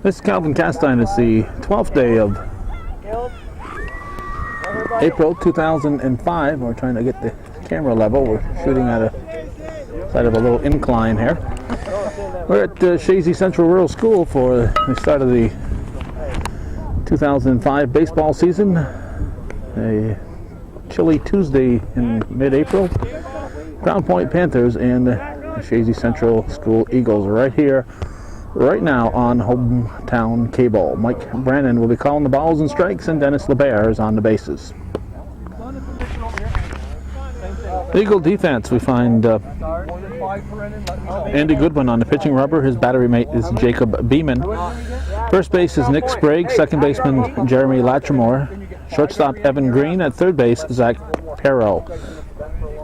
This is Calvin Castine. It's the 12th day of April 2005. We're trying to get the camera level. We're shooting at a side of a little incline here. We're at Chazy Central Rural School for the start of the 2005 baseball season. A chilly Tuesday in mid-April. Crown Point Panthers and the Chazy Central School Eagles are right here, right now on Hometown Cable. Mike Brannon will be calling the balls and strikes, and Dennis LeBaire is on the bases. The Eagle defense, we find Andy Goodwin on the pitching rubber. His battery mate is Jacob Beeman. First base is Nick Sprague. Second baseman Jeremy Latrimore. Shortstop Evan Green. At third base, Zach Perro.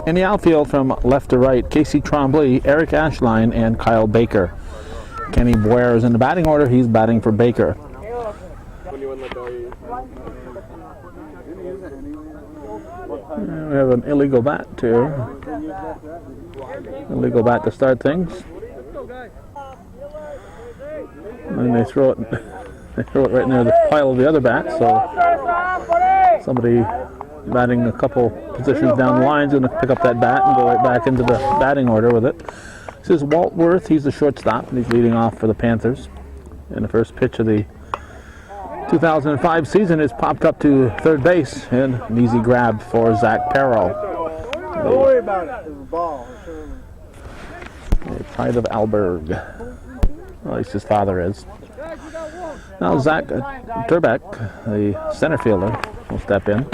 In the outfield from left to right, Casey Trombley, Eric Ashline, and Kyle Baker. Kenny Boyer is in the batting order. He's batting for Baker. We have an illegal bat here. Illegal bat to start things. And they throw it right near the pile of the other bats. So somebody batting a couple positions down the line is going to pick up that bat and go right back into the batting order with it. This is Walt Worth. He's the shortstop, and he's leading off for the Panthers. And the first pitch of the 2005 season is popped up to third base, and an easy grab for Zach Perro. Don't worry about it. It's a ball. The pride of Alberg. Well, at least his father is. Now Zach Turbeck, the center fielder, will step in.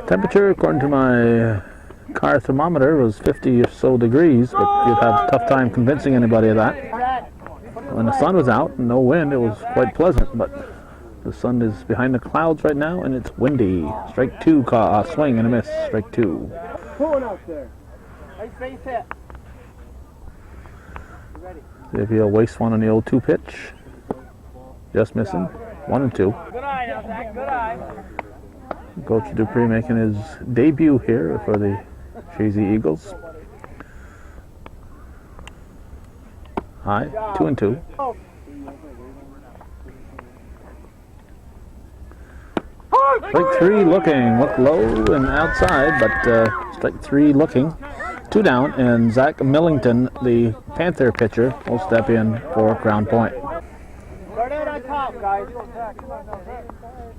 Temperature, according to my car thermometer, was 50 or so degrees, but you'd have a tough time convincing anybody of that. When the sun was out and no wind, it was quite pleasant, but the sun is behind the clouds right now, and it's windy. Strike two, swing and a miss. Strike two. Pulling out there. Nice base hit. See if he'll waste one on the 0-2 pitch. Just missing. 1-2. Good eye now, Zach. Good eye. Coach Dupree making his debut here for the Chazy Eagles. High, 2-2. Strike three looking, look low and outside, but strike three looking. Two down, and Zach Millington, the Panther pitcher, will step in for Crown Point.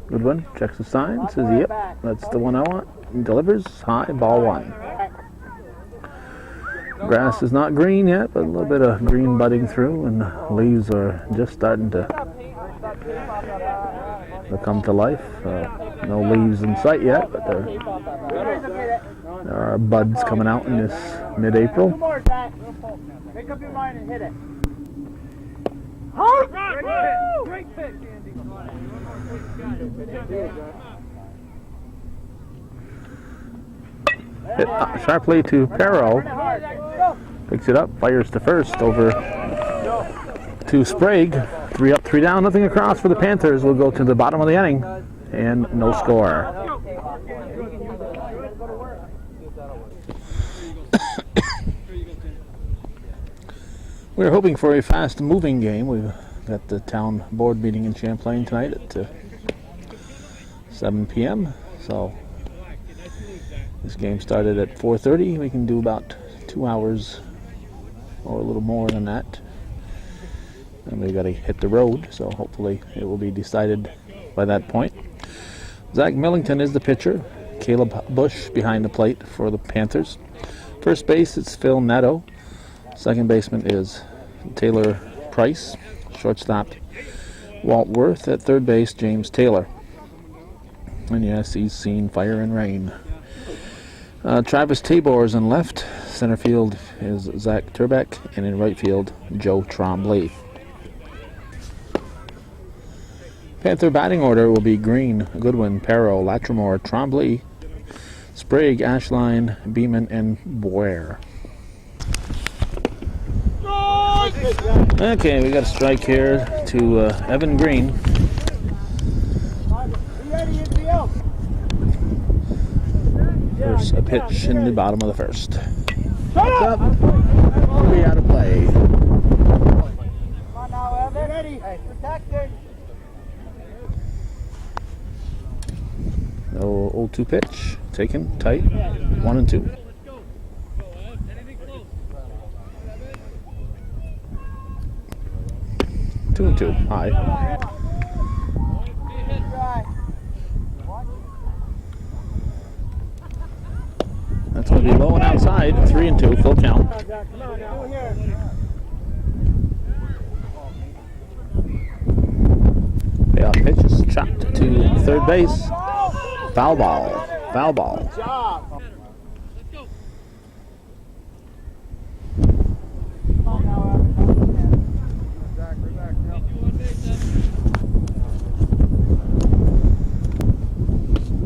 Goodwin checks the sign, says yep, that's the one I want. He delivers, high, ball one. Grass is not green yet, but a little bit of green budding through, and leaves are just starting to come to life. No leaves in sight yet, but there are buds coming out in this mid-April. Make up your mind and hit it. Great pitch, Andy. Hit sharply to Perro. Picks it up, fires to first, over to Sprague. 3 up, 3 down, nothing across for the Panthers. We'll go to the bottom of the inning, and no score. We're hoping for a fast-moving game. We've got the town board meeting in Champlain tonight at 7 p.m. So this game started at 4:30. We can do about 2 hours or a little more than that. And we've got to hit the road, so hopefully it will be decided by that point. Zach Millington is the pitcher. Caleb Bush behind the plate for the Panthers. First base, it's Phil Netto. Second baseman is Taylor Price. Shortstop, Walt Worth. At third base, James Taylor. And yes, he's seen fire and rain. Travis Tabor is in left. Center field is Zach Turbeck. And in right field, Joe Trombley. Panther batting order will be Green, Goodwin, Perro, Latrimore, Trombley, Sprague, Ashline, Beeman, and Boyer. Okay, we got a strike here to Evan Green. There's a pitch in the bottom of the first. What's up? We'll be out of play. ready. Hey, protected. No 0-2 pitch. Taken. Tight. 1-2. 2-2. High. That's going to be low and outside. 3-2. Full count. Payoff pitch is chopped to third base. Foul ball. Foul ball.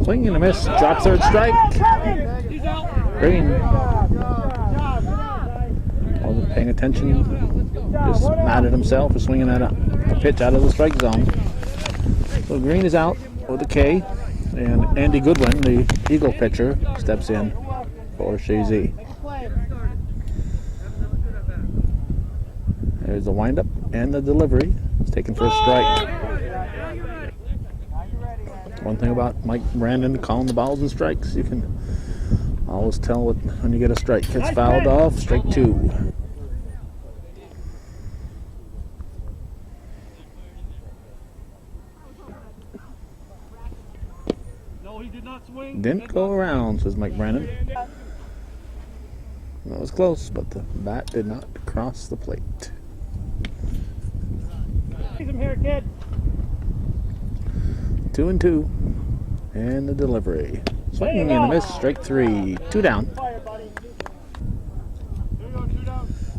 Swing and a miss. Drop third strike. Green. Wasn't paying attention. Just mad at himself for swinging at a pitch out of the strike zone. So Green is out with a K. And Andy Goodwin, the Eagle pitcher, steps in for Chazy. There's the windup and the delivery. It's taken for a strike. One thing about Mike Brandon calling the balls and strikes, you can always tell when you get a strike. Gets fouled off, strike 2. Didn't go around, says Mike Brandon. That was close, but the bat did not cross the plate. Him here, kid. 2-2. And the delivery. Swing and a miss, strike 3. 2 down.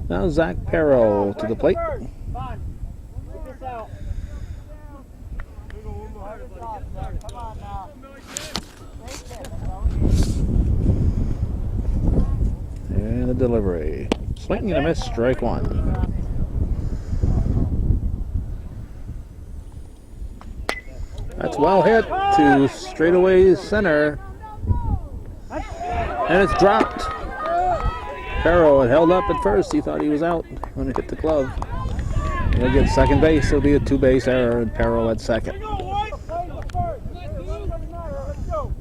Now Zach Perro to the plate. And the delivery. Swing and a miss, strike 1. That's well hit to straightaway center. And it's dropped. Perro had held up at first. He thought he was out when it hit the glove. He'll get second base. It'll be a 2-base error, and Perro at second.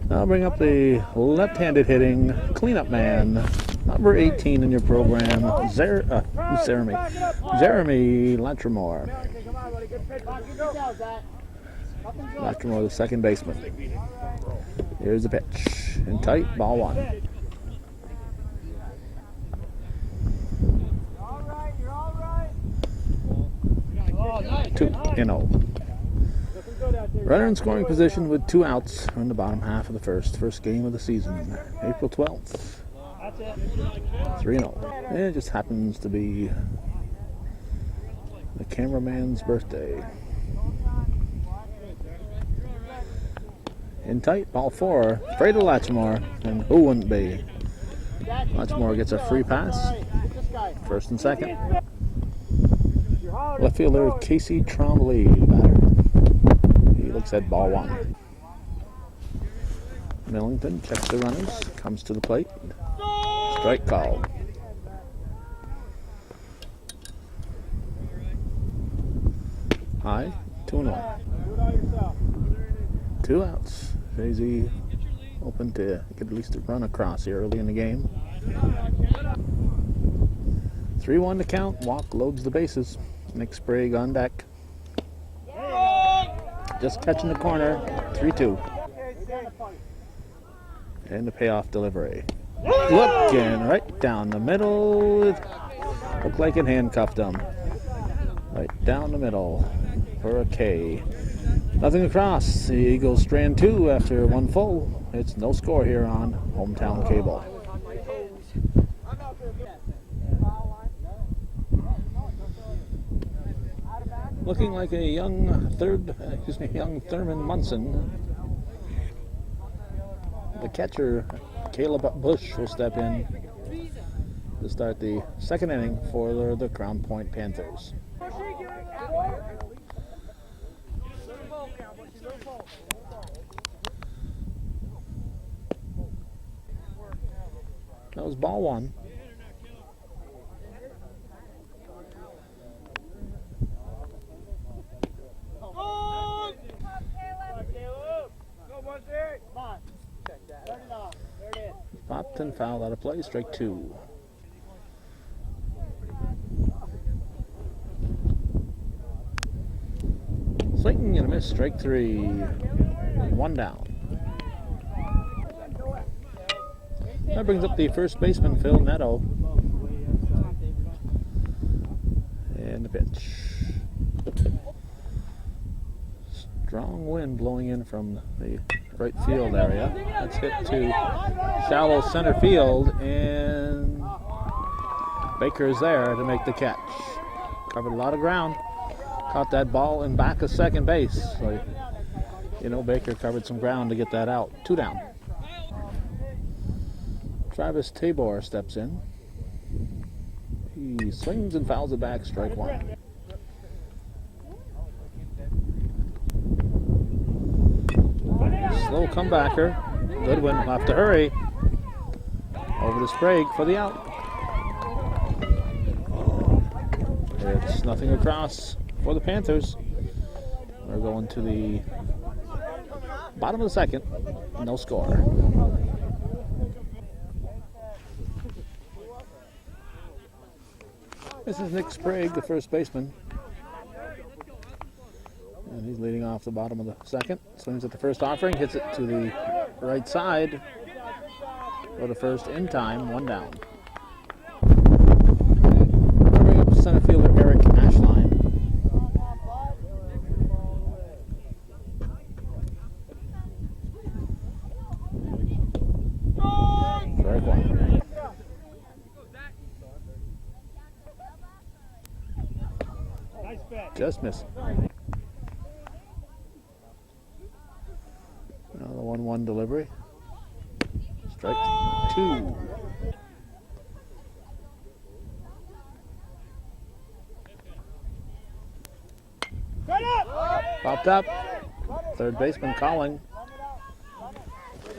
I'll bring up the left-handed hitting cleanup man, number 18 in your program, Jeremy Latrimore. Latrimore, the second baseman. Here's the pitch. In tight, ball 1. 2-0. Runner in scoring position with 2 outs in the bottom half of the first game of the season, April 12th. 3-0. And it just happens to be the cameraman's birthday. In tight, ball 4. Afraid of Latrimore, and who wouldn't be? Latrimore gets a free pass. First and second. Left fielder Casey Trombley, the batter. He looks at ball 1. Millington checks the runners, comes to the plate. Strike called. High, 2-1. 2 outs. Chazy hoping to get at least a run across here early in the game. 3-1 to count. Walk loads the bases. Nick Sprague on deck. Just catching the corner. 3-2. And the payoff delivery. Looking right down the middle. Looked like it handcuffed him. Right down the middle for a K. Nothing across. The Eagles strand 2 after 1 full. It's no score here on Hometown Cable. Looking like a young Thurman Munson. The catcher, Caleb Bush, will step in to start the second inning for the Crown Point Panthers. That was ball 1. Popped and fouled out of play, strike two. Swing and a miss, strike three. One down. That brings up the first baseman, Phil Netto. And the pitch. Strong wind blowing in from the right field area. That's hit to shallow center field, and Baker is there to make the catch. Covered a lot of ground. Caught that ball in back of second base. So, you know, Baker covered some ground to get that out. Two down. Travis Tabor steps in. He swings and fouls it back, strike one. Slow comebacker. Goodwin will have to hurry. Over to Sprague for the out. It's nothing across for the Panthers. We're going to the bottom of the second. No score. This is Nick Sprague, the first baseman. And he's leading off the bottom of the second. Swings at the first offering, hits it to the right side. Go to first in time, one down. Bring up center fielder Eric Ashline. Strike one. Just missing. Now the 1-1 delivery. Strike two. Popped up. Third baseman calling.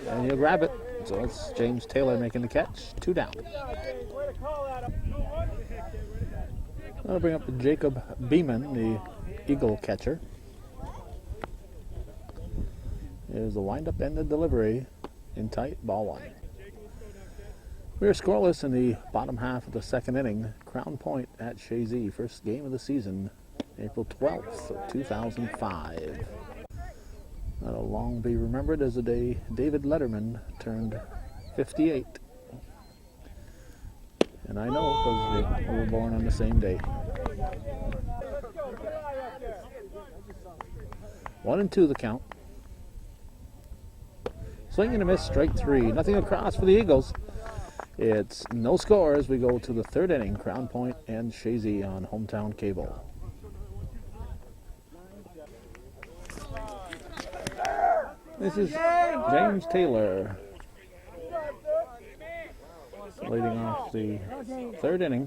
And he'll grab it. So it's James Taylor making the catch. Two down. That'll bring up Jacob Beeman, the Eagle catcher. Here's the windup and the delivery in tight, ball one. We are scoreless in the bottom half of the second inning. Crown Point at Chazy, first game of the season, April 12th of 2005. That'll long be remembered as the day David Letterman turned 58. And I know because we were born on the same day. 1-2 the count. Swing and a miss, strike three. Nothing across for the Eagles. It's no score as we go to the third inning. Crown Point and Chazy on hometown cable. This is James Taylor leading off the third inning.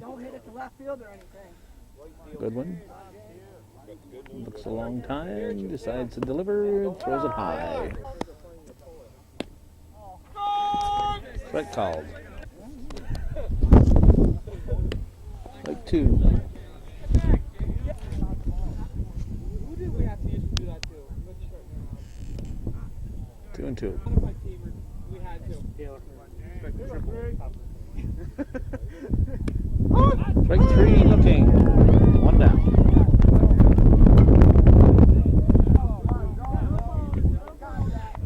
Goodwin looks a long time, decides to deliver, throws it high. Strike called. Strike two. Two and two. Strike three looking. One down.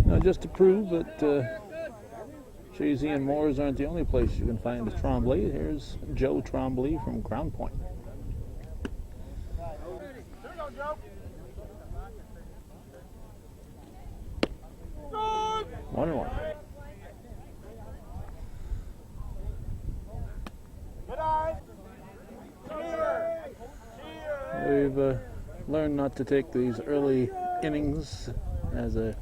Now just to prove that Chazy and Moores aren't the only place you can find a Trombley, here's Joe Trombley from Crown Point. One and one. We've learned not to take these early innings as a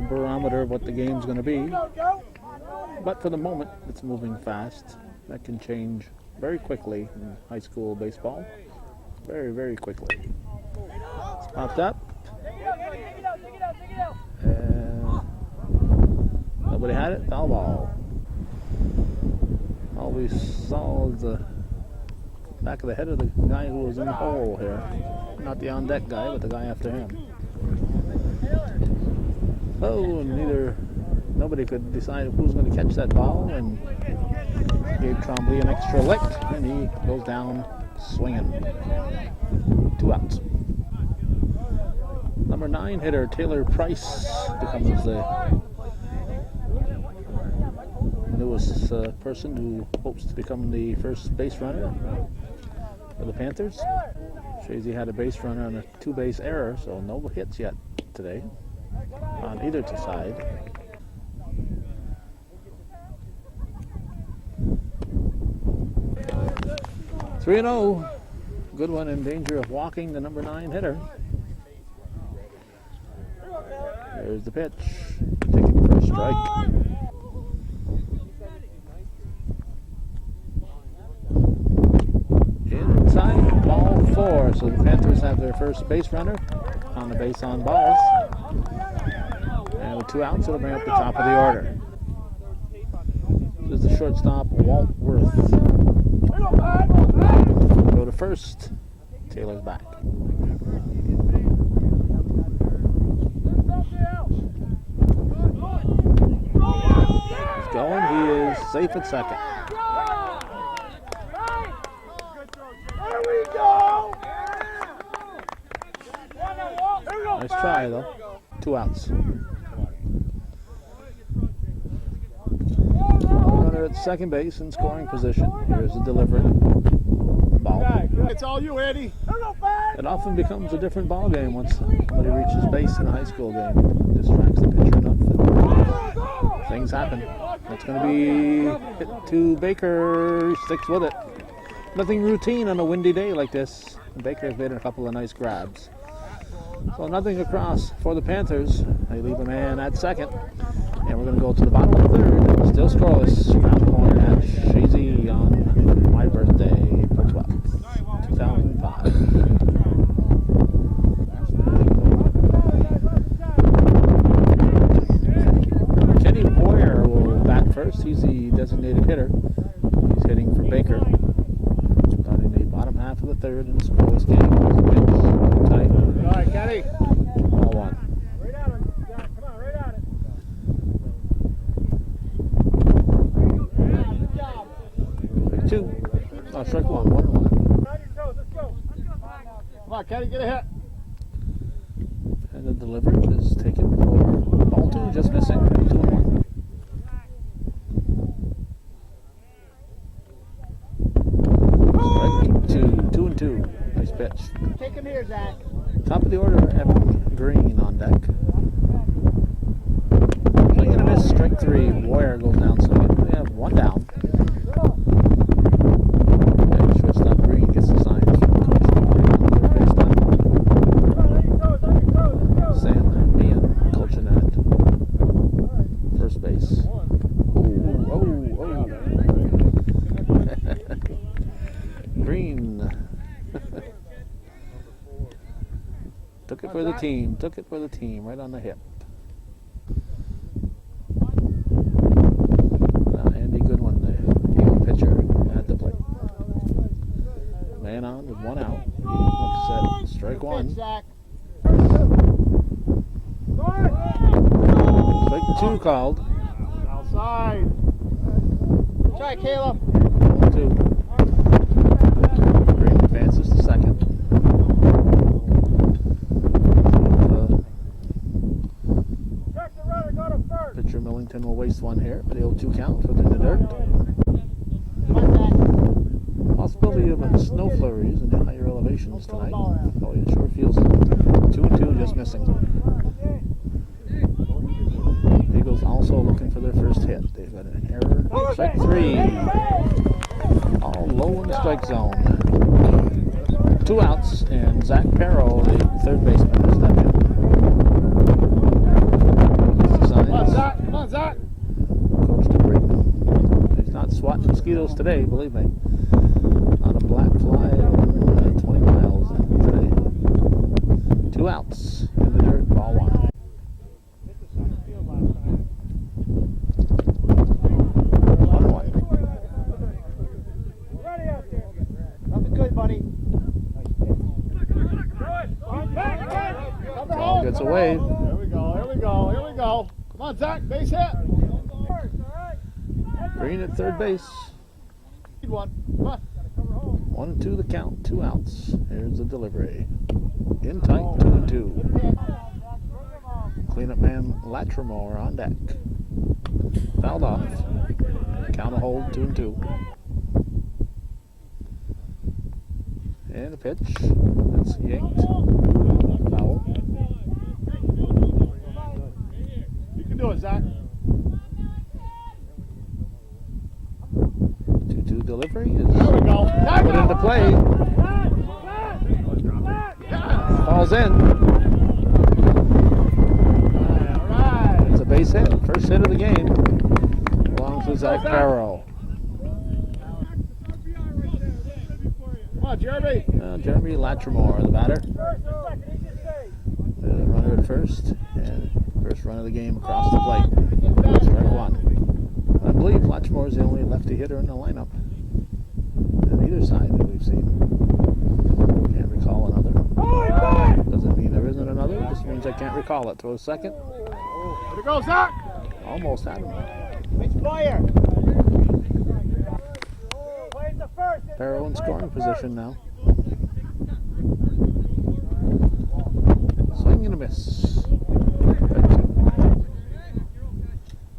barometer of what the game's going to be. But for the moment, it's moving fast. That can change very quickly in high school baseball. Very, very quickly. It's popped up. And nobody had it. Foul ball. All we saw was the back of the head of the guy who was in the hole here. Not the on-deck guy, but the guy after him. Oh, and nobody could decide who was going to catch that ball, and gave Trombley an extra lick, and he goes down swinging. 2 outs. Number 9 hitter Taylor Price becomes the newest person who hopes to become the first base runner for the Panthers. Chazy had a base runner on a 2-base error, so no hits yet today on either side. Three and 0. Good one, in danger of walking the number 9 hitter. There's the pitch. Taking for a strike. Inside, ball 4. So the Panthers have their first base runner on the base on balls. And with 2 outs, it'll bring up the top of the order. This is the shortstop, Walt Worth. Go to first. Taylor's back. He's going. He is safe at second. There we go! Nice try, though. 2 outs. Runner at second base in scoring position. Here's the delivery. Ball. It's all you, Eddie. It often becomes a different ball game once somebody reaches base in a high school game. Distracts the pitcher enough that things happen. That's going to be hit to Baker. He sticks with it. Nothing routine on a windy day like this. Baker's made a couple of nice grabs. So nothing across for the Panthers. They leave a man at second. And we're going to go to the bottom of the third. Still scoreless. Round the corner at Chazy on my birthday, April 12th, 2005. Kenny Boyer will bat first. He's the designated hitter. He's hitting for Baker. Starting the bottom half of the third in a scoreless game. Pitch tight. All right, Kenny. Ball 1. Right at him. Yeah, come on, right at it. Good job. Strike 2. Oh, strike 1. 1-1. On your toes, let's go. Come on, Kenny, get a hit. And the delivery is taken for ball 2, just missing. 2-1. Strike 2. 2-2. Nice pitch. Take him here, Zach. Top of the order, Evan Green on deck. Swing and a miss. Strike 3. Boyer goes down swinging. We have 1 down. And shortstop Green gets the signs from Coach Green on third base time. Sam Meehan coaching at first base. Oh. Green. Took it for the team. Took it for the team. Right on the hip. Andy Goodwin, the Eagle pitcher, at the plate. Man on with 1 out. He looks at strike 1. Strike 2 called. Outside. Try it, Caleb. 2. Green advances to second. Pitcher Millington will waste one here, but he'll 2 count within the dirt. Possibility of a snow flurries in the higher elevations tonight. Oh, it sure feels it. 2-2, just missing. Eagles also looking for their first hit. They've got an error. Strike 3. All low in the strike zone. 2 outs, and Zach Perro, the third baseman, will step in. Come on, Zach. Coach DeBree. He's not swatting mosquitoes today, believe me. Not a black fly at 20 miles today. 2 outs in the dirt, ball 1. Nothing good, buddy. Ball gets away. There we go. we go. Here we go. Come on, Zach. Base hit. Green at third base. Need one. Come on. 1-2 the count. 2 outs. Here's the delivery. In tight. 2-2. Cleanup man Latrimore on deck. Fouled off. Count a hold. 2-2. And a pitch. That's yanked. Foul. You can do it, Zach. 2-2 delivery is There we go. put into play. Falls in. All right. It's a base hit. First hit of the game. Belongs to Zach Farrow. Come on, Jeremy. Jeremy Latrimore, the batter. The runner at first. And first run of the game across the plate. Strike one. I believe Latrimore is the only lefty hitter in the lineup. On either side that we've seen. Can't recall another. Doesn't mean there isn't another. It just means I can't recall it. Throw a second. Here we go, Zach. Almost had him. Which player? Farrow in scoring position now. Swing and a miss.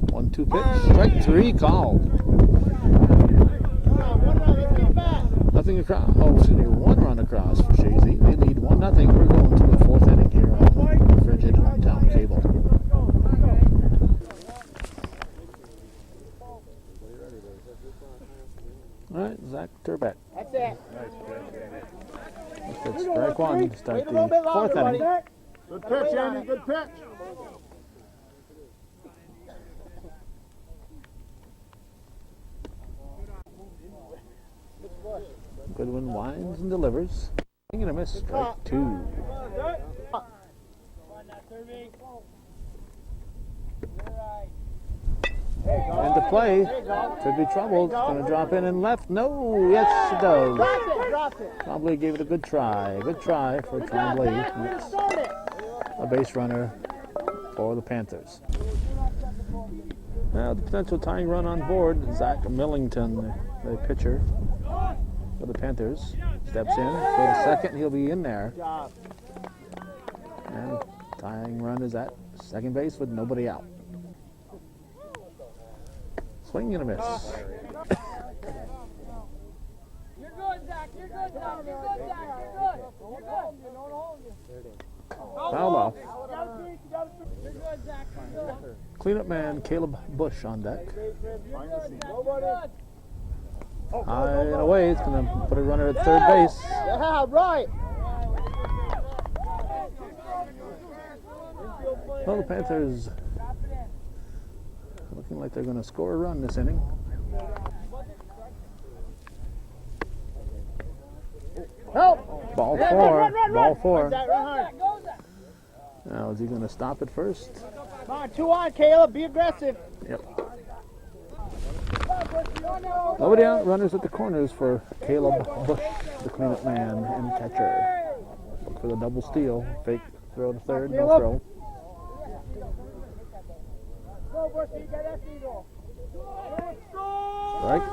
1-2 pitch. Strike 3 called. Nothing across. Oh, excuse me. 1 run across for Chazy. They lead 1-0. We're going to the 4th inning here on frigid hometown cable. All right, Zach Turbeck. That's it. That's strike 1 to start the 4th inning. Good pitch, Andy. Good pitch. Goodwin winds and delivers. Swing and a miss. Strike 2. And to play. Could be trouble. It's going to drop in and left. No. Yes, it does. Drop it. Tremblay gave it a good try. Good try for Tremblay. It's a base runner for the Panthers. Now the potential tying run on board. Zach Millington, the pitcher for the Panthers, steps in for the second. He'll be in there. And tying run is at second base with nobody out. Swing and a miss. You're good, Zach. You're good, Zach. You're good, Zach. You're good. You're good. Foul off. You're good, Zach. You're good. Cleanup man Caleb Bush on deck. You're good, Zach. You're good. High and away. It's going to put a runner at third base. Yeah, right. Well, the Panthers looking like they're going to score a run this inning. Help. Ball 4. Ball 4. Run hard. Now, is he going to stop it first? Come on, 2 on, Caleb. Be aggressive. Yep. Nobody out. Runners at the corners for Caleb Bush, the cleanup man and catcher. Look for the double steal. Fake throw to third. No throw. Strike.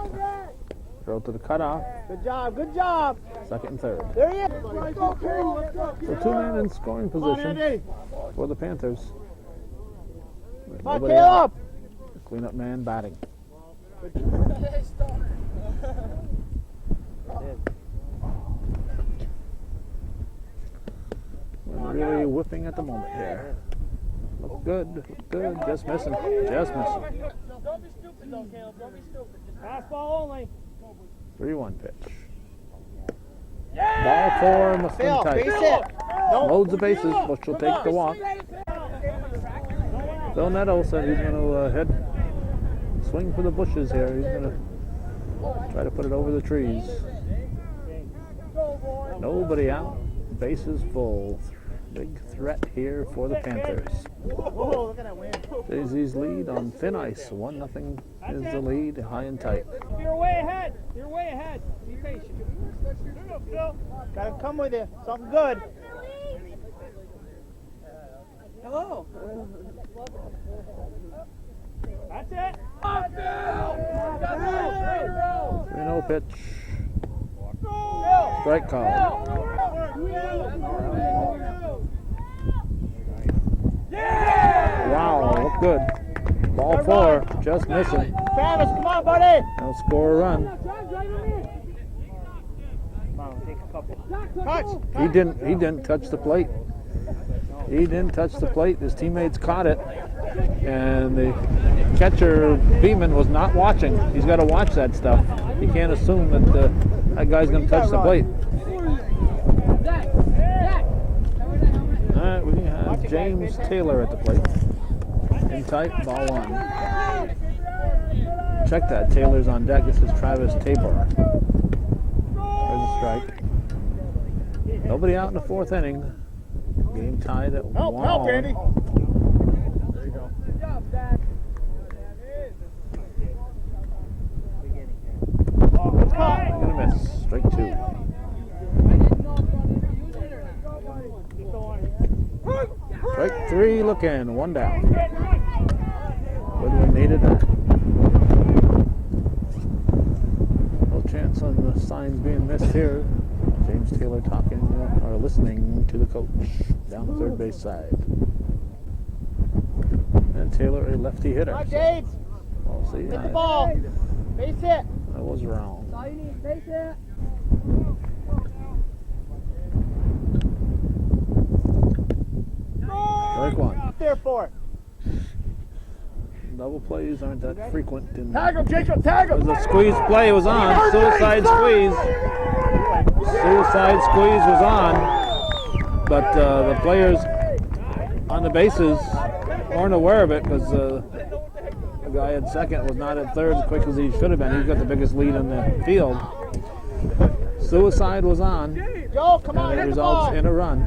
Throw to the cutoff. Good job. Good job. Second and third. There he is. Let's go, Caleb. Let's go. So 2 men in scoring position for the Panthers. With Come on, nobody out. Caleb. The cleanup man batting. We're really whipping at the moment here. Look good. Look good. Just missing. Just missing. Don't be stupid, though, Caleb. Don't be stupid. Fastball only. 3-1 pitch. Ball 4 must be Phil, tight. base hit. Loads the bases. Bush will take the walk. Phil Netto said he's going to head swing for the bushes here. He's going to try to put it over the trees. Nobody out. Bases full. Big threat here for the Panthers. Whoa, look at that wind. Chazy's lead on thin ice. 1-0 is the lead, high and tight. You're way ahead. You're way ahead. Be patient. Gotta come with you. Something good. Hello. That's it. 3-0 pitch. Strike call. Wow, look good. Ball 4, just missing. Travis, come on, buddy. They'll score a run. Come on, take a couple. Touch. He didn't touch the plate. He didn't touch the plate. His teammates caught it, and the catcher Beeman was not watching. He's got to watch that stuff. He can't assume that that guy's going to touch the plate. All right, we have James Taylor at the plate. In tight, ball 1. Check that. Taylor's on deck. This is Travis Tabor. There's a strike. Nobody out in the 4th inning. Game tied at 1. Help, Andy. There you go. Good job, Zach. Oh, good call. Gonna miss. Strike 2. I didn't know if I was use it or not. Strike 3 looking. 1 down. Woodland needed that. No chance on the signs being missed here. James Taylor talking or listening to the coach down the third base side. And Taylor a lefty hitter. Come on, So Jades. we'll see. Hit the ball. Base hit. I was wrong. That's all you need. Base it. Strike 1. Up there for it. Double plays aren't that frequent in Tag him, Jacob. Tag him. the squeeze play was on. Suicide squeeze. Suicide squeeze was on. But the players on the bases weren't aware of it because the guy at second was not at third as quick as he should have been. He's got the biggest lead in the field. Suicide was on. Joe, come on, And it hit the ball. results in a run.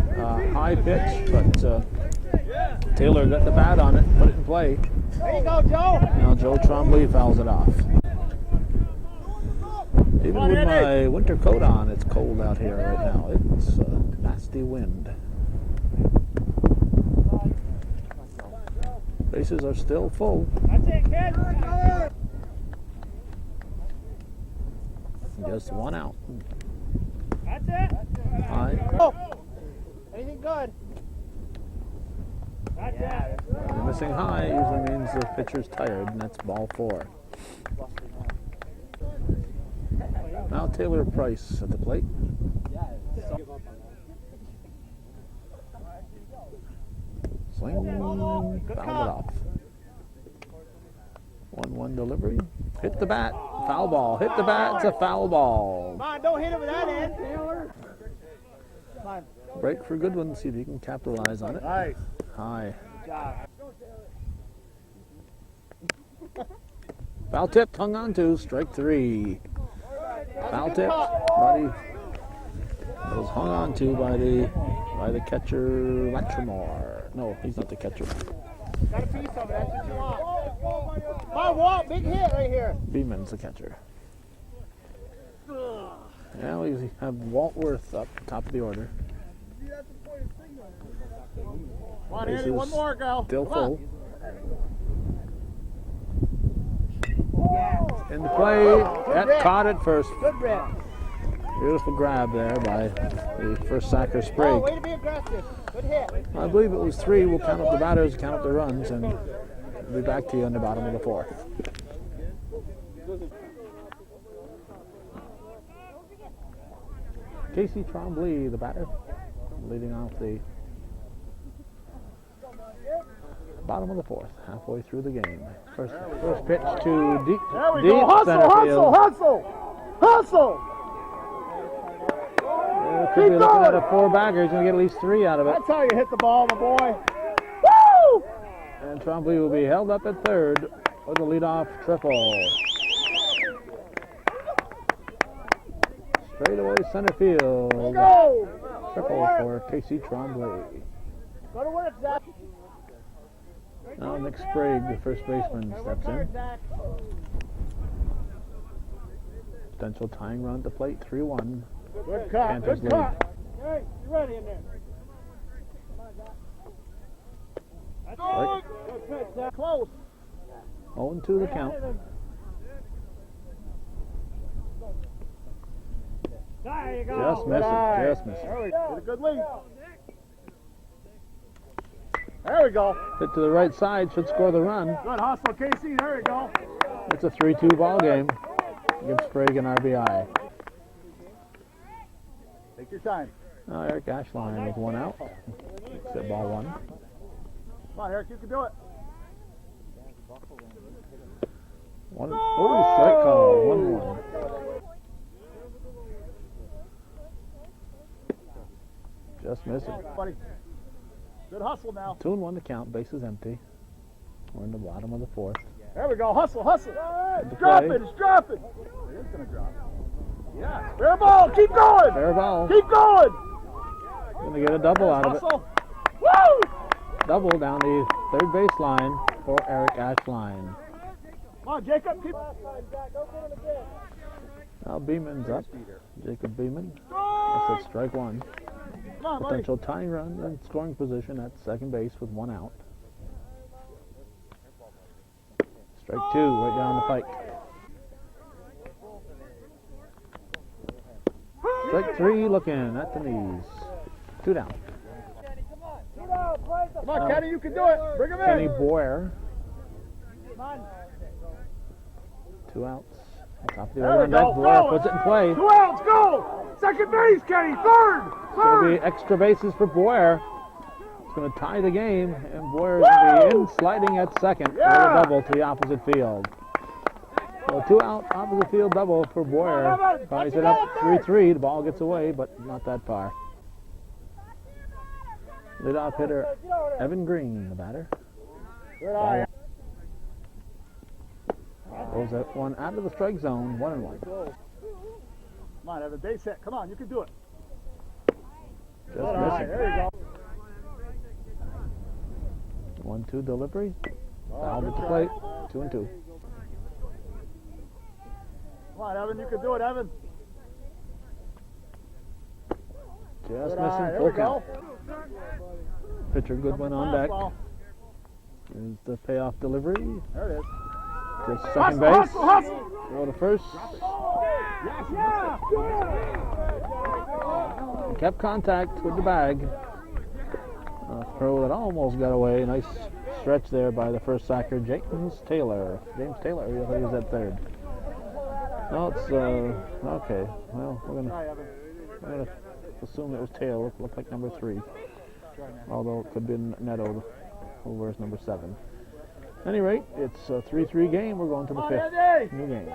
High pitch, but Taylor got the bat on it, put it in play. There you go, Joe. Now Joe Trombley fouls it off. Even with my winter coat on, it's cold out here right now. It's a nasty wind. Bases are still full. That's it, kid. Just 1 out. That's it. High. Oh. Anything good? That's it. Missing high usually means the pitcher's tired, and that's ball 4. Now Taylor Price at the plate. Swing, fouled it off. 1-1 delivery. Hit the bat. Foul ball. Hit the bat. It's a foul ball. Come on, don't hit him with that end, Taylor. Come on. Break for Goodwin. See if he can capitalize on it. Nice. High. Good job. Foul tip. Hung on to. Strike 3. Foul tip. Buddy was hung on to by the catcher Latrimore. No, he's not the catcher. Got a piece of it. That's what you want. Come on, Walt. Big hit right here. Beeman's the catcher. Now we have Waltworth up top of the order. Come on, Bases Andy. One more, go. Still Come on. full. In the play, that caught it first. Good rip. Beautiful grab there by the first Sacker Oh, Sprague. way to be aggressive. Good hit. I believe it was 3. We'll count up the batters, count up the runs, and we'll be back to you on the bottom of the 4th. Casey Trombley, the batter, leading off the bottom of the 4th, halfway through the game. First pitch to deep There we deep go. Hustle, center hustle, field. hustle. Hustle. Could be looking at a 4-bagger. He's going to get at least 3 out of it. That's how you hit the ball, my boy. Woo! And Trombley will be held up at third with a leadoff triple. Straight away center field. Go. Triple for Casey Trombley. Go to work, Zach. Now Nick Sprague, the first baseman, steps in. Zach. Potential tying run at the plate, 3-1. Good cut. Panthers Good lead. cut. Hey, you ready in there? Close. 0-2 the count. There you go. Just missing. Just missing. There we go. Get a good lead. There we go. Hit to the right side. Should score the run. Good hustle, Casey. There you go. It's a 3-2 ball game. Gives Sprague an RBI. Take your time. Oh, Eric Ashline with one out. Except ball one. Come on, Eric. You can do it. One. Oh, strike call. 1-1. Just missing. Buddy. Good hustle now. 2-1 to count. Bases empty. We're in the bottom of the fourth. There we go. Hustle, hustle. Good It's dropping. play. It's dropping. It is going to drop. Yeah. Fair ball. Keep going. Fair ball. Keep going. Gonna get a double out of it. Hustle. Woo! Double down the third base line for Eric Ashline. Come on, Jacob. Keep. Now Beeman's up. Jacob Beeman. That's at strike one. Come on, buddy. Potential tying run in scoring position at second base with one out. Strike two, right down the pike. Strike three, looking at the knees. 2 down. Come on, Kenny. You can do it. Bring him Kenny in. Boyer. Come on. 2 outs. Top of the There order we on deck. go. Boyer Go. puts it in play. 2 outs. Go. Second base, Kenny. Third. It'll be extra bases for Boyer. It's going to tie the game, and Boyer's going to be in sliding at second for a double to the opposite field. So 2 out, opposite field double for Boyer. Ties it up 3-3. The ball gets away, but not that far. Leadoff hitter Evan Green, the batter. Good eye. Goes that one out of the strike zone, 1-1. Come on, Evan. Base hit. Come on. You can do it. Just Good eye. missing. There you go. 1-2 delivery. Fouled good at the try. plate. 2-2. Come on, Evan. You can do it, Evan. Just Good missing eye. There full we go. count. Pitcher Goodwin on deck. Fastball. Here's the payoff delivery. There it is. To second base. Hustle, hustle. Throw to first. Kept contact with the bag. A throw that almost got away. Nice stretch there by the first sacker, James Taylor. James Taylor, I thought he was at third. No, it's okay. Well, we're gonna assume it was Taylor. Looked like number 3, although it could be Neto, who wears number 7. At any rate, it's a 3-3 game. We're going to the 5th new game.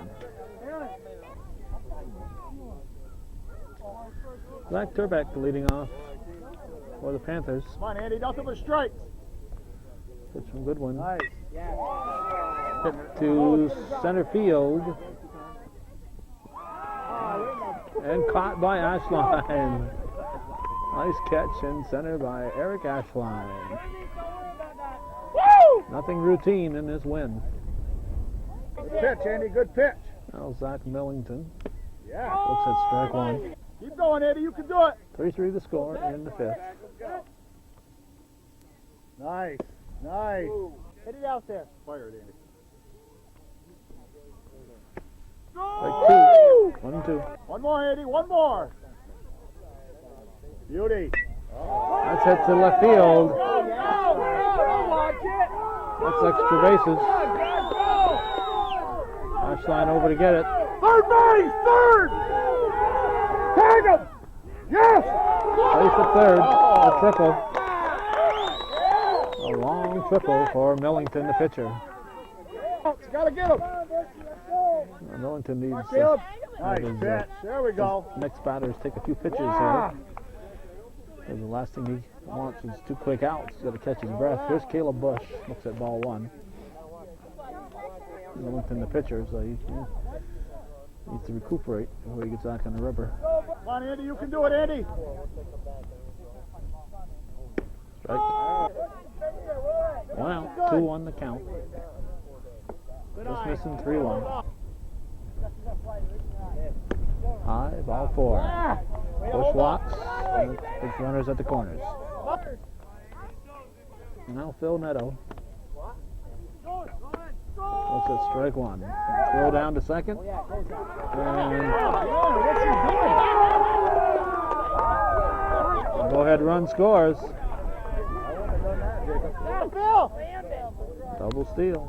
Zach Turbeck leading off for the Panthers. Come on, Andy. Nothing but strikes. Pitch from Goodwin. Nice. Hit to center field. And caught by Ashline. Nice catch in center by Eric Ashline. Woo! Nothing routine in this win. Good pitch, Andy. Good pitch. Now Zach Millington Yeah. looks at strike one. Keep going, Andy. You can do it. 3-3 the score in the 5th. Nice. Nice. Hit it out there. Fire it, Andy. Strike two. 1-2. One more, Andy. One more. Beauty. That's hit to left field. That's extra bases. Ashline over to get it. Third base. Third. Tag him. Yes. Base at third. A triple. A long triple for Millington, the pitcher. Gotta get him. Millington needs Caleb. Nice his, pitch. There we go. next batters take a few pitches Yeah. here. Because the last thing he wants is 2 quick outs. He's got to catch his breath. Here's Caleb Bush. Looks at ball 1. Millington, the pitcher, so he needs to recuperate before he gets back on the rubber. Come on, Andy. You can do it, Andy. Strike. 1 out, 2-1 the count. Just missing 3-1. High, ball 4. Bush walks, and puts runners at the corners. Now Phil Neto What's it? Strike one. Throw down to second. And go ahead run scores. Double steal.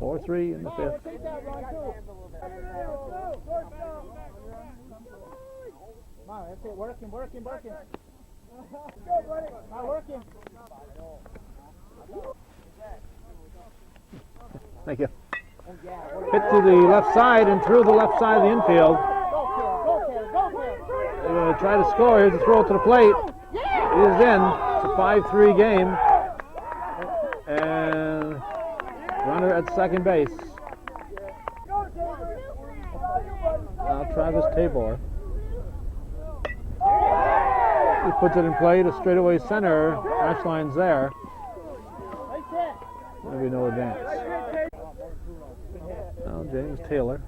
4-3 in the fifth. Wow, that's it. Working. Not working. Thank you. Hit to the left side and through the left side of the infield. They're going to try to score. Here's the throw to the plate. It is in. It's a 5-3 game. And runner at second base. Now Travis Tabor. He puts it in play to straightaway center. Ash line's there. Maybe no advance. Now James Taylor.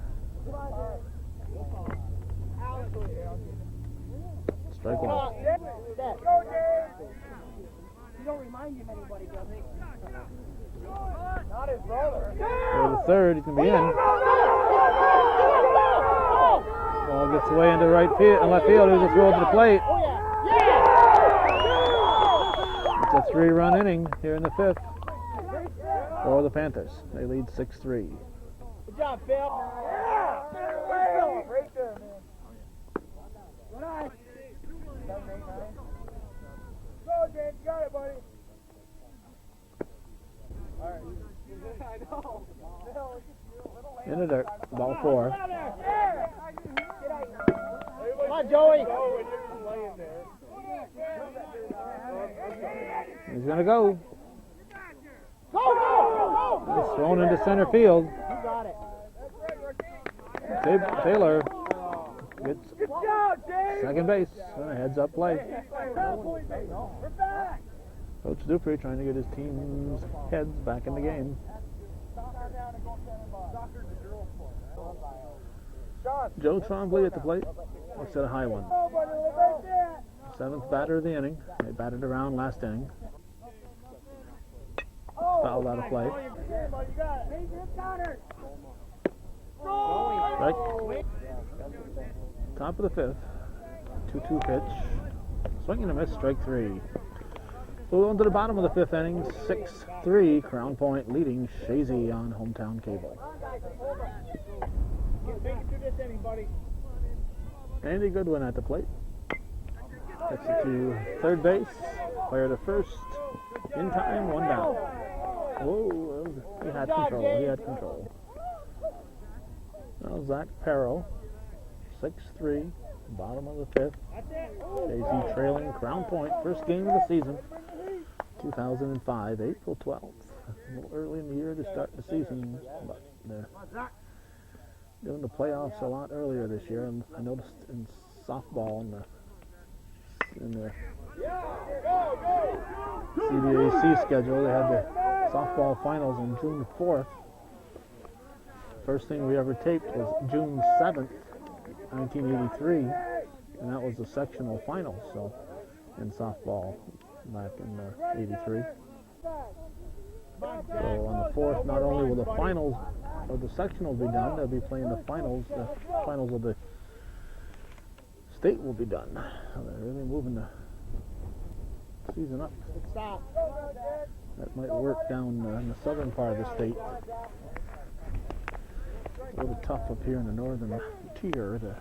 Strike one. You don't remind him anybody, does he? Not his brother. For the third, he's going to be in. Ball gets away into right field and left field. Here's a throw to the plate. It's a 3-run inning here in the fifth for the Panthers. They lead 6-3. Good job, Phil. Right there, man. Good eye. 7, 8, 9. Go, James. Got it, buddy. All right. I know. In the dirt. Ball 4. Come on, Joey. He's going to go. Go. He's thrown into center field. You got it. Taylor gets Good job, James. second base and a heads-up play. We're back. Coach Dupree trying to get his team's heads back in the game. Joe Trombley at the plate. Looks at a high one. Seventh batter of the inning. They batted around last inning. Fouled out of play. Strike. Top of the fifth. 2-2 pitch. Swing and a miss. Strike 3. So we're on to the bottom of the fifth inning. 6-3. Crown Point leading Chazy on hometown cable. Make it through this inning, buddy. Andy Goodwin at the plate. Gets it to third base. Fire to first. In time, 1 down. Whoa, he had control. Now Zach Perro. 6-3. Bottom of the fifth. Chazy trailing Crown Point. First game of the season. 2005, April 12th. A little early in the year to start the season, but they're doing the playoffs a lot earlier this year. And I noticed in softball in the CBAC schedule, they had the softball finals on June 4th. First thing we ever taped was June 7th, 1983, and that was the sectional finals. So in softball back in '83. So on the 4th, not only will the finals of the sectional be done, they'll be playing the finals. The finals of the state will be done. So they're really moving the season up. That might work down in the southern part of the state. A little tough up here in the northern tier to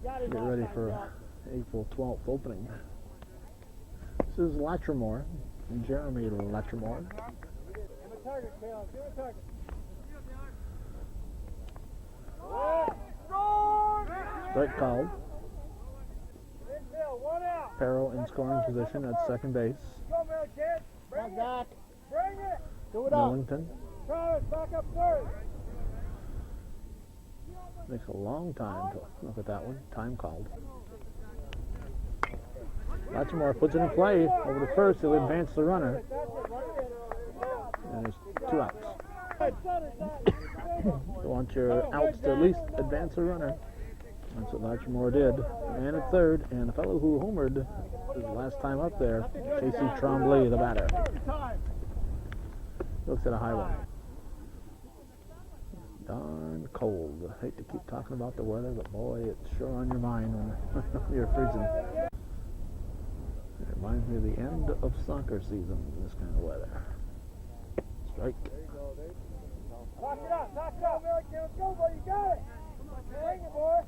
get ready for April 12th opening. This is Latrimore, Jeremy Latrimore. Strike called. Perro in scoring position at second base. Millington. Back up third. Takes a long time to look at that one. Time called. Latrimore puts it in play over the first. He'll advance the runner. And there's 2 outs. You want your outs to at least advance the runner. That's what Latrimore did. And at third, and the fellow who homered his last time up there. Chazy Tremblay, the batter. Looks at a high one. Darn cold. I hate to keep talking about the weather, but boy, it's sure on your mind when you're freezing. It reminds me of the end of soccer season, this kind of weather. Strike. Knock it up, Milliken. Let's go, buddy. You got it. Bring it, boy.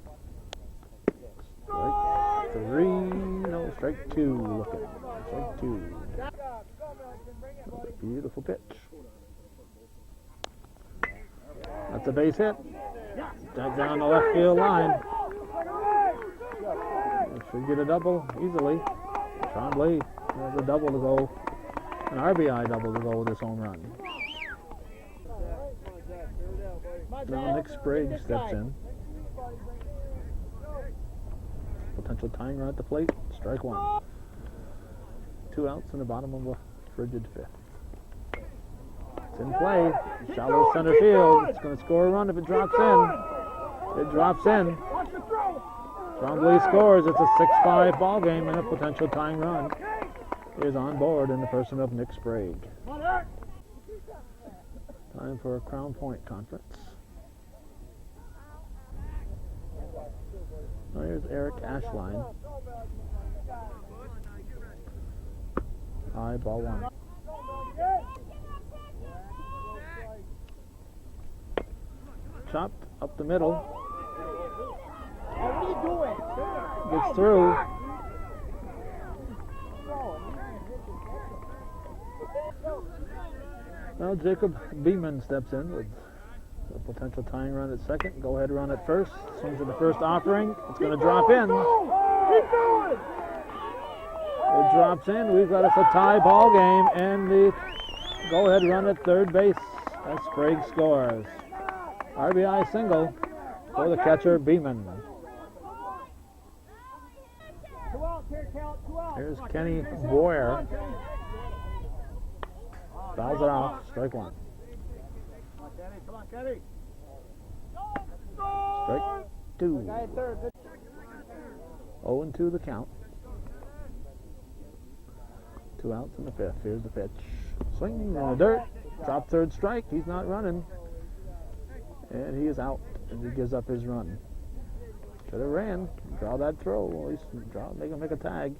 Strike 3. No, strike 2 looking. Strike 2. Beautiful pitch. That's a base hit. Back down the left field line. Should get a double easily. Tremblay has a double to go. An RBI double to go with this home run. Now Nick Sprague steps in. Potential tying run at the plate. Strike 1. 2 outs in the bottom of a frigid 5th. It's in play. Shallow center field. It's going to score a run if it drops in. It drops in. Tremblay scores. It's a 6-5 ball game, and a potential tying run is on board in the person of Nick Sprague. Time for a Crown Point conference. Now here's Eric Ashline. High ball 1. Chopped up the middle. What are you doing? Gets through. Now Jacob Beeman steps in with a potential tying run at second. Go ahead run at first. Swings at the first offering. It's going to drop in. It drops in. We've got us a tie ball game, and the go ahead run at third base as Sprague scores. RBI single for the catcher Beeman. Here's Kenny Boyer. Fouls it off. Strike 1. Come on, Kenny. Strike 2. 0-2 the count. 2 outs in the 5th. Here's the pitch. Swing in the dirt. Drop third strike. He's not running. And he is out. And he gives up his run. Should have ran. Draw that throw. At least make him make a tag.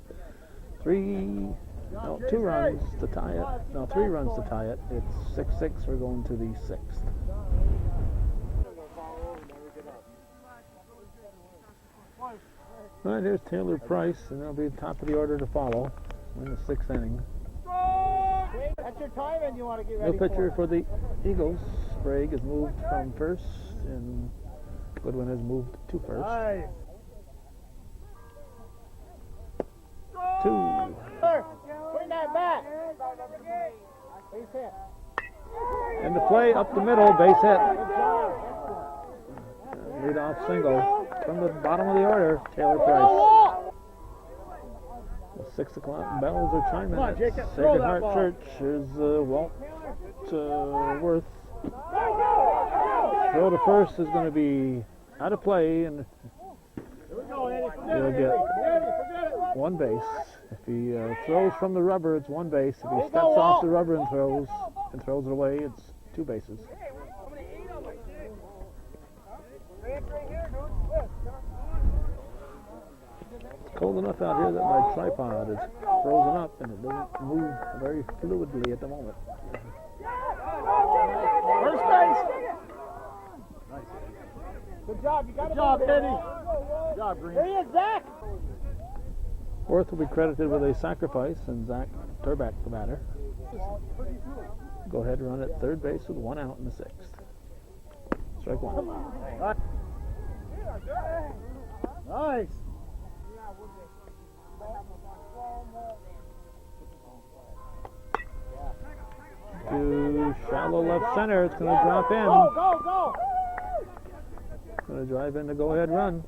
2 runs to tie it. No, 3 runs to tie it. It's 6-6. We're going to the 6th. All right, here's Taylor Price, and they'll be top of the order to follow in the 6th inning. That's your time, and you want to get ready. No pitcher for the Eagles. Sprague has moved from first, and Goodwin has moved to first. Nice. 2. Bring that back. Base hit. And the play up the middle, base hit. Lead off single from the bottom of the order, Taylor Price. The 6 o'clock bells are chiming at Sacred Heart Church. Here's Walt Worth. Throw to first is going to be out of play, and he'll get 1 base. If he throws from the rubber, it's 1 base. If he steps off the rubber and throws it away, it's 2 bases. It's cold enough out here that my tripod is frozen up and it doesn't move very fluidly at the moment. First base. Nice. Good job. You got it. Good job, Kenny. Good job, Green. There he is, Zach. Worth will be credited with a sacrifice, and Zach Turback, the batter. Go ahead and run at third base with 1 out in the 6th. Strike 1. Nice. To shallow left center, it's going to drop in. Go. Going to drive in to go ahead run.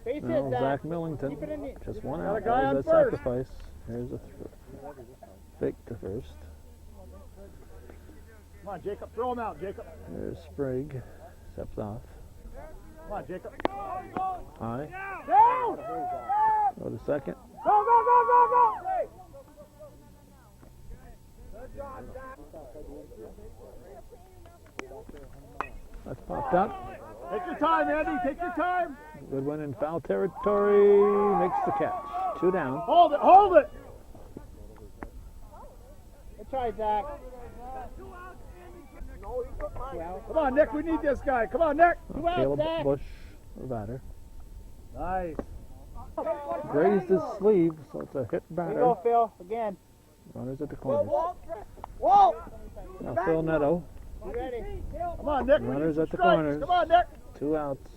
Base hit, Now Zach. Zach Millington, just 1 out. guy That on was a first. sacrifice. Here's a fake to first. Come on, Jacob. Throw him out, Jacob. There's Sprague. Steps off. Come on, Jacob. High. Down! Go to second. Go, go, go, go, go! Good job, Zach. That's popped up. Take your time, Andy. Take your time. Good one in foul territory. Makes the catch. 2 down. Hold it, hold it. Good try, Zach. Come on, Nick. We need this guy. Come on, Nick. Caleb Bush, the batter. Nice. Grazed his sleeve, so it's a hit batter. Go, Phil. Again. Runners at the corners. Walt. Now Phil Netto. You ready? Come on, Nick. Runners at the strikes. corners. Come on, Nick. 2 outs.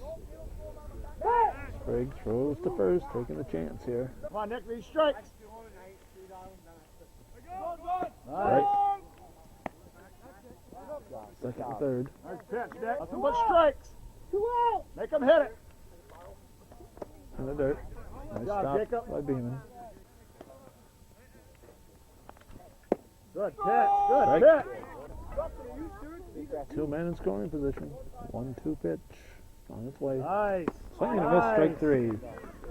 Sprague throws to first, taking a chance here. Come on, Nick. These strikes. Right. Second and third. Nice pitch, Nick. Nothing but strikes. 2 out. Make them hit it. In the dirt. Nice job, stop Jacob. by Beeman. Good pitch. Good Right. pitch. 2 men in scoring position. 1-2 pitch on its way. Nice. Swing and a miss, strike 3.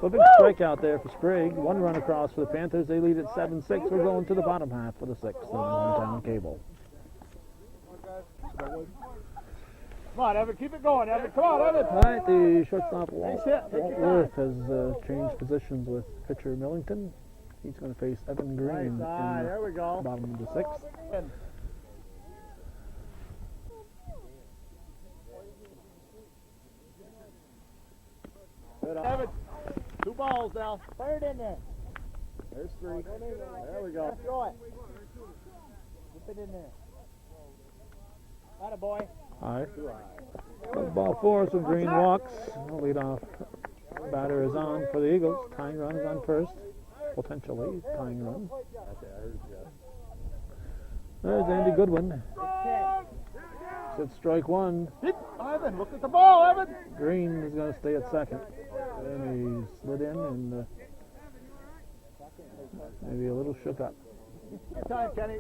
A big strikeout there for Sprague. 1 run across for the Panthers. They lead at 7-6. We're going to the bottom half for the 6th on Hometown Cable. Come on, Evan. Keep it going, Evan. Come on, Evan. All right, the shortstop Nice hit. Take Walt your Worth has changed positions with pitcher Millington. He's going to face Evan Green Nice eye. in There we the go. bottom of the 6th. Good, Evan. 2 balls now. Third in there. There's 3. There we go. Throw it. Dip it in there. Atta boy. All right. Ball 4, so Green walks. The leadoff batter is on for the Eagles. Tying run is on first. Potentially tying run. There's Andy Goodwin. Said strike 1. Evan, look at the ball, Evan. Green is going to stay at second. And he slid in and maybe a little shook up. Good time, Kenny.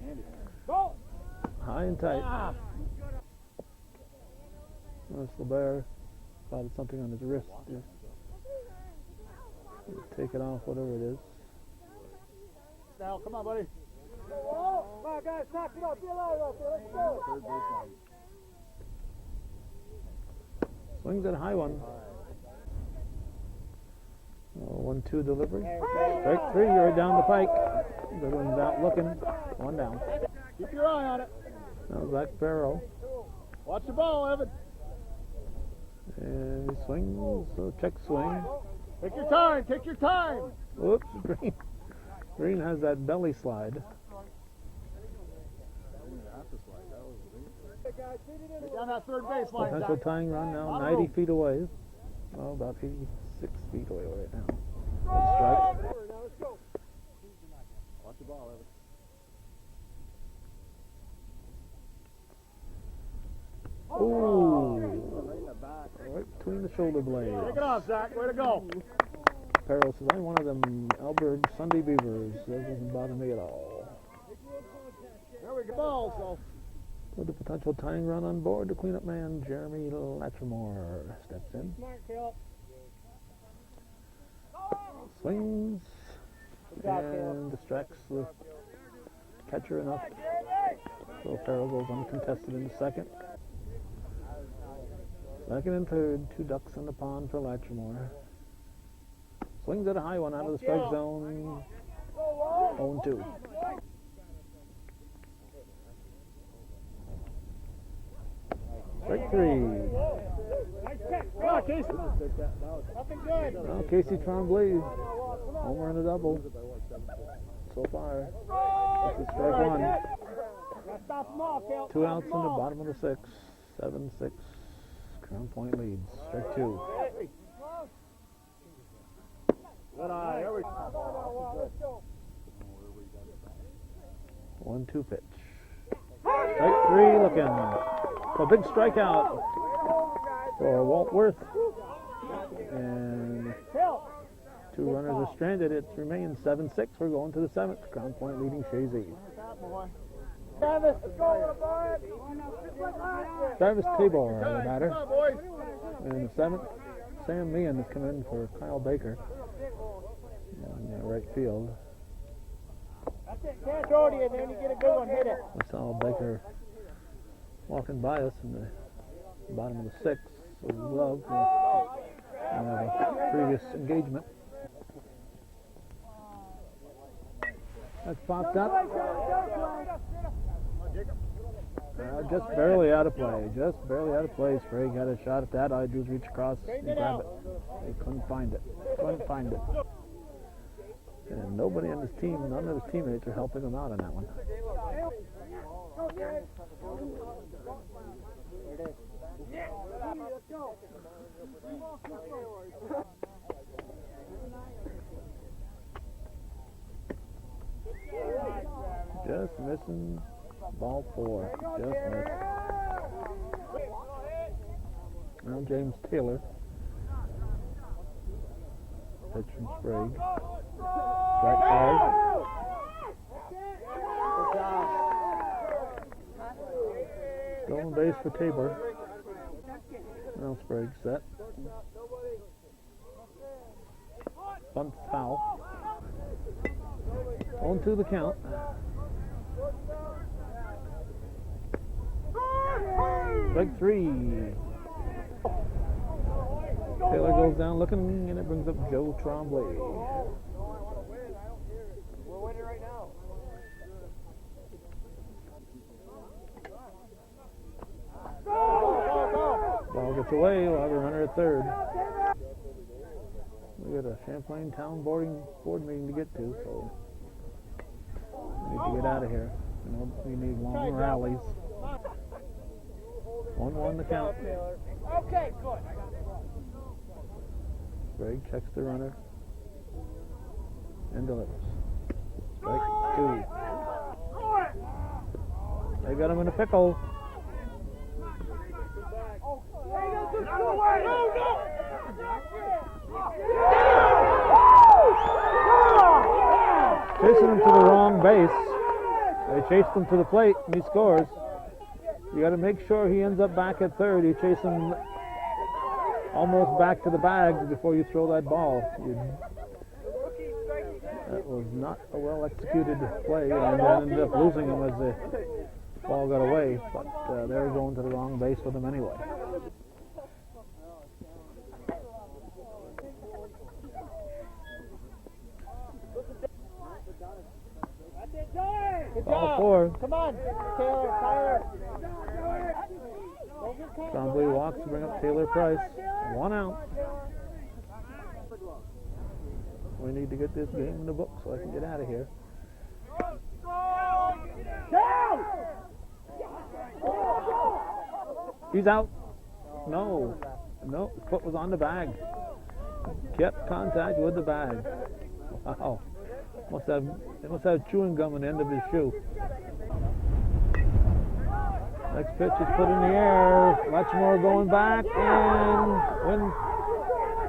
Andy. Go. High and tight. Ah. That's LeBaire. Spotted something on his wrist. Just take it off, whatever it is. Now, come on, buddy. Come on, guys, knock it up. Get out of there. Let's go. Third baseline. Swings at a high one. 1-2 delivery. Strike 3, right down the pike. Goodwin's out looking. 1 down. Keep your eye on it. Now Zach Barrow. Watch the ball, Evan. And he swings, so check swing. Take your time. Take your time. Whoops, Green. Green has that belly slide. Get down that third baseline, Potential Zach. tying run now 90 feet away. Oh, about 86 feet away right now. Strike. Watch the ball, Evan. Ooh. Right between the shoulder blades. Take it off, Zach. Way to go. Farrell says, I'm one of them Alberg Sunday Beavers. That doesn't bother me at all. There we go. Ball, so. With the potential tying run on board, the cleanup man, Jeremy Latrimore, steps in. Smart, Caleb. Swings. Good job, Caleb. And distracts the catcher enough. So Farrell goes uncontested in the second. Second and third, 2 ducks in the pond for Latrimore. Swings at a high one out of the strike zone. 0-2. Strike 3. Come on, Casey. Nothing good. Well, Casey Tremblay, homer and a double. So far, this is strike 1. Gotta stop them all, Caleb. 2 outs in the bottom of the 6th. 7-6. Crown Point leads. Strike 2. Good eye. There we go. 1-2 pitch. Strike 3 looking. A big strikeout for Walt Worth. And 2 runners are stranded. It remains 7-6. We're going to the 7th. Crown Point leading Chazy. Travis. Travis Tabor, the batter. And in the 7th, Sam Meehan has come in for Kyle Baker in right field. That's it. Can't throw it, and then you get a good one. Hit it. I saw Baker walking by us in the bottom of the 6th with his glove in a previous engagement. That's popped up. Just barely out of play. Just barely out of play. Sprague had a shot at that. All I do is reach across and grab it. They couldn't find it. Couldn't find it. And nobody on his team, none of his teammates are helping him out on that one. Just missing ball 4. Just missed. Now James Taylor. Pitch from Sprague. Strike 5. Stolen base for Tabor. Now Sprague set. Bunt foul. 1-2 the count. Strike 3. Taylor goes down looking, and it brings up Joe Tremblay. We're winning right now. Ball gets away. We'll have a runner at 3rd. We got a Champlain Town board meeting to get to, so we need to get out of here. You know, we need long rallies. 1-1 the count. Okay, good. Sprague checks the runner and delivers. Strike 2. They got him in a pickle. Chasing him to the wrong base. They chased him to the plate and he scores. You got to make sure he ends up back at 3rd. You chase him almost back to the bags before you throw that ball. That was not a well executed play, and they ended up losing him as the ball got away. But they were going to the wrong base with him anyway. Good Ball job. 4. Come on, Tyler. Tremblay walks to bring up Taylor Price. 1 out. We need to get this game in the book so I can get out of here. He's out. No. No, his foot was on the bag. Kept contact with the bag. Wow. He must have chewing gum on the end of his shoe. Next pitch is put in the air. Much more going back, and wind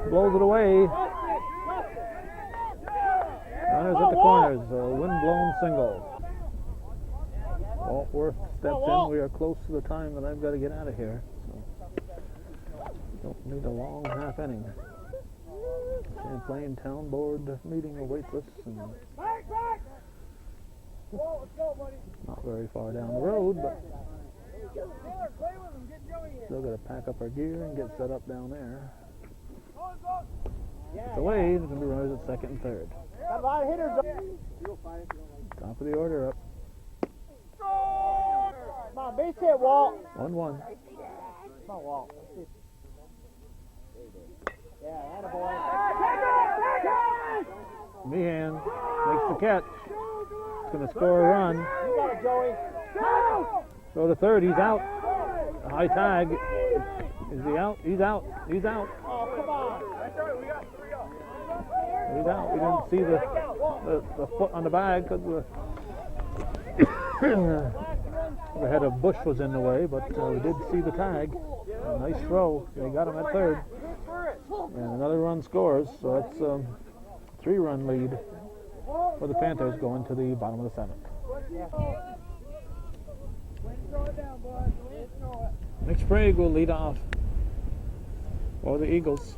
blows it away. Runners at the corners. Wind-blown single. Waltworth steps in. We are close to the time that I've got to get out of here. So don't need a long half inning. Champlain Town Board meeting awaits us, and not very far down the road, but still got to pack up our gear and get set up down there. The way, there's going to be runners at 2nd and 3rd. Got a lot of hitters. Top of the order up. Come on, base hit, Walt. 1-1. Come on, Walt. Yeah, that boy. Meehan makes the catch. He's going to score a run. You got it, Joey. Throw to 3rd. He's out. A high tag. Is he out? He's out. He's out. Oh, come on. He's out. We didn't see the foot on the bag because the head of Bush was in the way, but we did see the tag. A nice throw. They got him at 3rd. And another run scores, so that's a 3-run lead for the Panthers going to the bottom of the 7th. throw it down, boy. Let's throw it. Nick Sprague will lead off for the Eagles.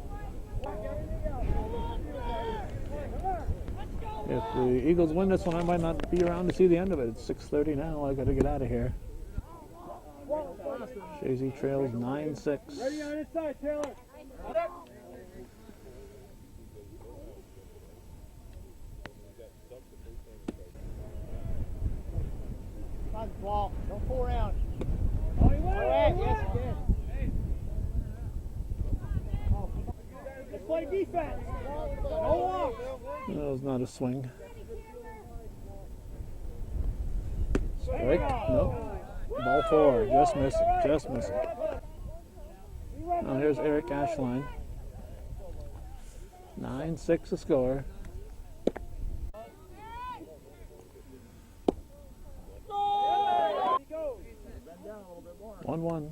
If the Eagles win this one, I might not be around to see the end of it. It's 6:30 now. I got to get out of here. Chazy trails 9-6. Ready on this side, Taylor. On the ball. Don't pull around. Oh, he went. Yes, he did. Let's play defense. No walks. That was not a swing. Strike. Nope. Ball 4. Just missing. Just missing. Now here's Eric Ashline. 9-6 the score. Go. 1-1.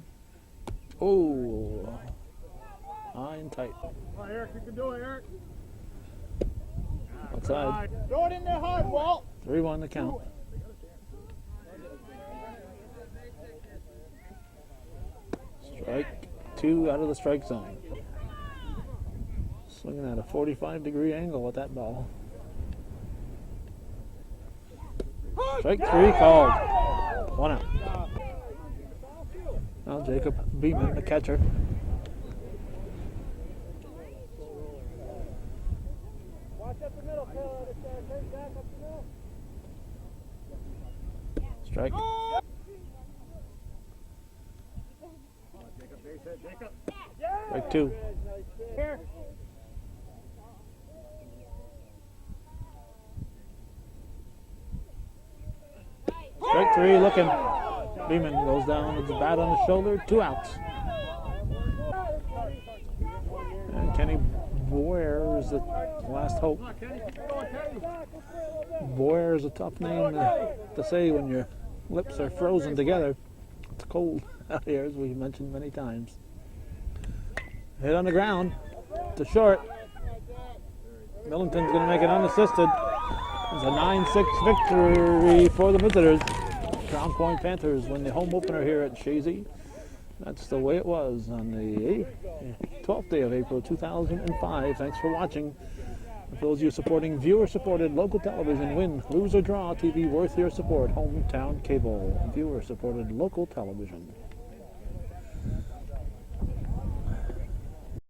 Oh. High and tight. Come on, Eric, you can do it, Eric. Outside. Throw it in there hard, Walt. 3-1 the count. Strike 2 out of the strike zone. Swinging at a 45-degree angle with that ball. Strike 3 called. 1 out. Now Jacob Beeman, the catcher. Watch up the middle, Taylor. Turn back up the middle. Strike. Jacob, base hit, Jacob. Strike 2. Here. Strike 3 looking. Beeman goes down with the bat on his shoulder. 2 outs. And Kenny Boyer is the last hope. Boyer is a tough name to say when your lips are frozen together. It's cold out here, as we've mentioned many times. Hit on the ground to short. Millington's going to make it unassisted. It's a 9-6 victory for the visitors. Crown Point Panthers win the home opener here at Chazy. That's the way it was on the 12th day of April 2005. Thanks for watching. For those of you supporting viewer-supported local television, win, lose, or draw TV worth your support. Hometown Cable, viewer-supported local television.